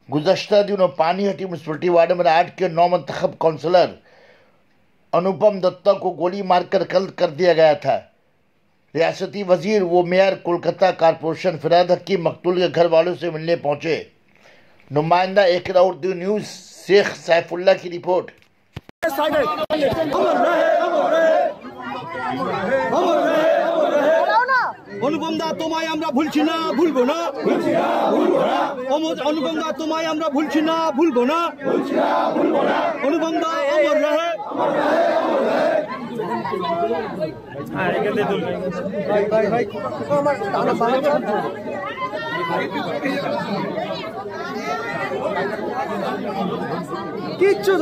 गुज़श्ता दिनों Panihati municipality ward number 8 के नौ मंतखब counsellor अनुपम दत्ता को गोली मारकर कत्ल कर दिया गया था। रियासती वजीर व मेयर कोलकाता कारपोरेशन फिराद हकीम मकतूल के घर वालों से मिलने पहुंचे। नुमाइंदा एकरा उर्दू न्यूज़ शेख सैफुल्लाह की रिपोर्ट। অনুপম দা তোমায় আমরা ভুলছি না, ভুলবো না, অনুপম দা তোমায় আমরা ভুলছি না, ভুলবো না, অনুপম দা অমর রহে। কিচ্ছু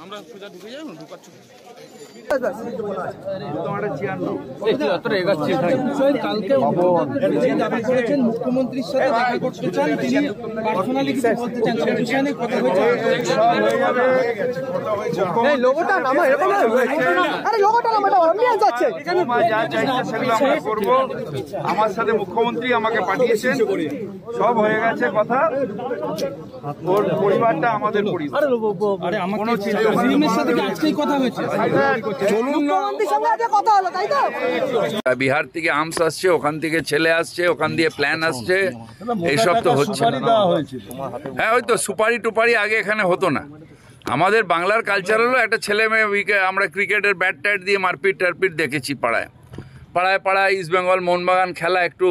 আমরা সোজা ঢুকে যাই না, ঢুকাচ্ছি মুখ্যমন্ত্রীর সাথে দেখা করতে চান, তিনি পার্সোনালি কিছু বলতে চান, সে বিষয়ে নিয়ে কথা হয়েছে। লোগোটা নামা এরকম না, আরে লোগোটা নামাটা অ্যাম্বিয়েন্স আছে, যা চাইছে সেগুলো আমরা করব। আমার সাথে মুখ্যমন্ত্রী আমাকে পাঠিয়েছেন, সব হয়ে গেছে কথা। ওর পরিবারটা আমাদের পরিবার। আরে আমার কোনো সাথে আজকেই কথা হয়েছে, মুখ্যমন্ত্রীর সঙ্গে আজকে কথা হলো, তাই তো? বিহার থেকে আমস আসছে, ওখান থেকে ছেলে আসছে, ওখান দিয়ে প্ল্যান আসছে, এইসব তো হচ্ছে। হ্যাঁ, ওই তো সুপারি টুপারি আগে এখানে হতো না। আমাদের বাংলার কালচার হলো একটা ছেলে মেয়ে, আমরা ক্রিকেটের ব্যাট ট্যাট দিয়ে মারপিট টারপিট দেখেছি পাড়ায় পাড়ায় পাড়ায়। ইস্ট বেঙ্গল মোহনবাগান খেলা একটু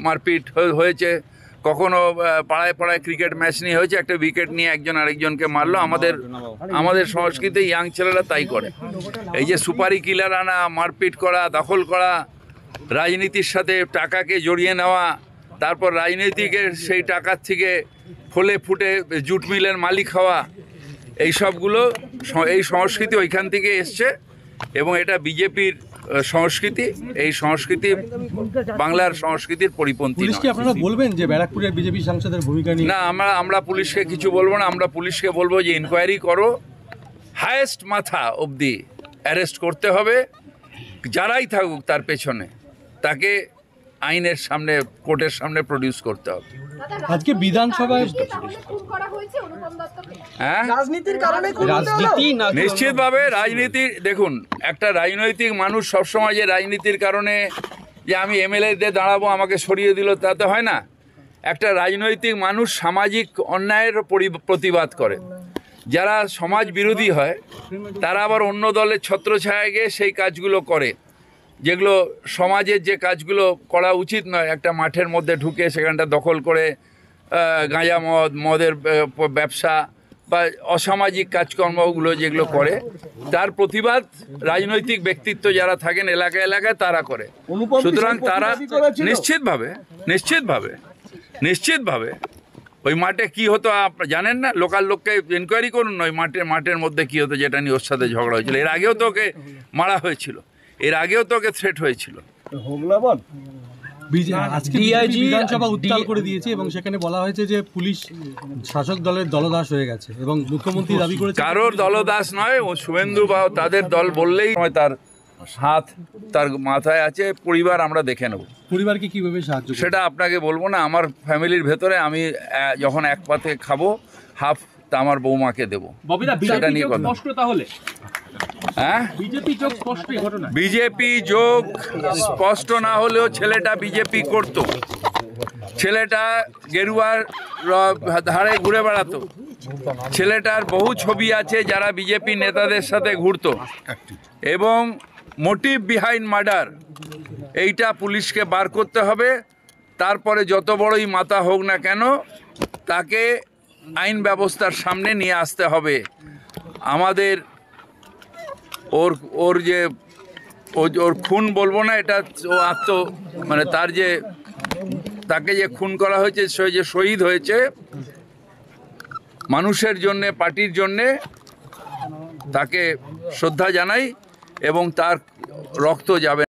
মারপিট হয়েছে, কখনো পাড়ায় পাড়ায় ক্রিকেট ম্যাচ নিয়ে হয়েছে, একটা উইকেট নিয়ে একজন আরেকজনকে মারলো। আমাদের সংস্কৃতি ইয়াং ছেলেরা তাই করে। এই যে সুপারি কিলার আনা, মারপিট করা, দখল করা, রাজনীতির সাথে টাকাকে জড়িয়ে নেওয়া, তারপর রাজনীতিকের সেই টাকার থেকে ফলে ফুটে জুট মিলের মালিক হওয়া, এই সবগুলো এই সংস্কৃতি ওইখান থেকে এসছে এবং এটা বিজেপির সংস্কৃতি। এই সংস্কৃতি বাংলার সংস্কৃতির পরিপন্থী। পুলিশকে আপনারা বলবেন যে ব্যারাকপুরের বিজেপি সাংসদের ভূমিকা নিয়ে? না, আমরা পুলিশকে কিছু বলবো না। আমরা পুলিশকে বলবো যে ইনকোয়ারি করো, হায়েস্ট মাথা অবধি অ্যারেস্ট করতে হবে, যারাই থাকুক তার পেছনে, তাকে আইনের সামনে, কোর্টের সামনে প্রডিউস করতে হবে। আজকে বিধানসভায় নিশ্চিতভাবে রাজনীতি, দেখুন, একটা রাজনৈতিক মানুষ সবসময় যে রাজনীতির কারণে যে আমি এমএলএতে দাঁড়াবো আমাকে সরিয়ে দিল তাতে হয় না। একটা রাজনৈতিক মানুষ সামাজিক অন্যায়ের প্রতিবাদ করে। যারা সমাজ বিরোধী হয় তারা আবার অন্য দলের ছত্রছায়ায় গিয়ে সেই কাজগুলো করে, যেগুলো সমাজের যে কাজগুলো করা উচিত নয়। একটা মাঠের মধ্যে ঢুকে সেখানটা দখল করে গাঁজা মদের ব্যবসা বা অসামাজিক কাজকর্মগুলো যেগুলো করে, তার প্রতিবাদ রাজনৈতিক ব্যক্তিত্ব যারা থাকেন এলাকায় এলাকায় তারা করে। সুতরাং তারা নিশ্চিতভাবে ওই মাঠে কি হতো জানেন না? লোকাল লোককে ইনকোয়ারি করুন না, ওই মাঠের মধ্যে কি হতো, যেটা নিয়ে ওর সাথে ঝগড়া হয়েছিল। এর আগেও তো ওকে মারা হয়েছিল, এর আগেও তো ওকে থ্রেট হয়েছিল। বিধানসভা উত্তাল করে দিয়েছে এবং সেখানে বলা হয়েছে যে পুলিশ শাসক দলের দলদাস হয়ে গেছে এবং মুখ্যমন্ত্রী দাবি করেছে কারোর দলদাস নয়। ও শুভেন্দু বা তাদের দল বললেই তার হাত তার মাথায় আছে। পরিবার আমরা দেখে নেব। পরিবারকে কিভাবে সাহায্য, সেটা আপনাকে বলবো না। আমার ফ্যামিলির ভেতরে আমি যখন এক পাতে খাবো, হাফ তা আমার বৌমাকে দেবো। সেটা নিয়ে কথা। হ্যাঁ, বিজেপি যোগ স্পষ্ট না হলেও ছেলেটা বিজেপি করত। ছেলেটা গেরুয়ার ধারে ঘুরে বেড়াতো। ছেলেটার বহু ছবি আছে যারা বিজেপি নেতাদের সাথে ঘুরতো। এবং মোটিভ বিহাইন্ড মার্ডার, এইটা পুলিশকে বার করতে হবে। তারপরে যত বড়ই মাথা হোক না কেন, তাকে আইন ব্যবস্থার সামনে নিয়ে আসতে হবে। আমাদের ওর যে ওর খুন বলবো না, এটা ও মানে তাকে যে খুন করা হয়েছে, সে যে শহীদ হয়েছে মানুষের জন্যে, পার্টির জন্যে, তাকে শ্রদ্ধা জানাই এবং তার রক্ত যাবে।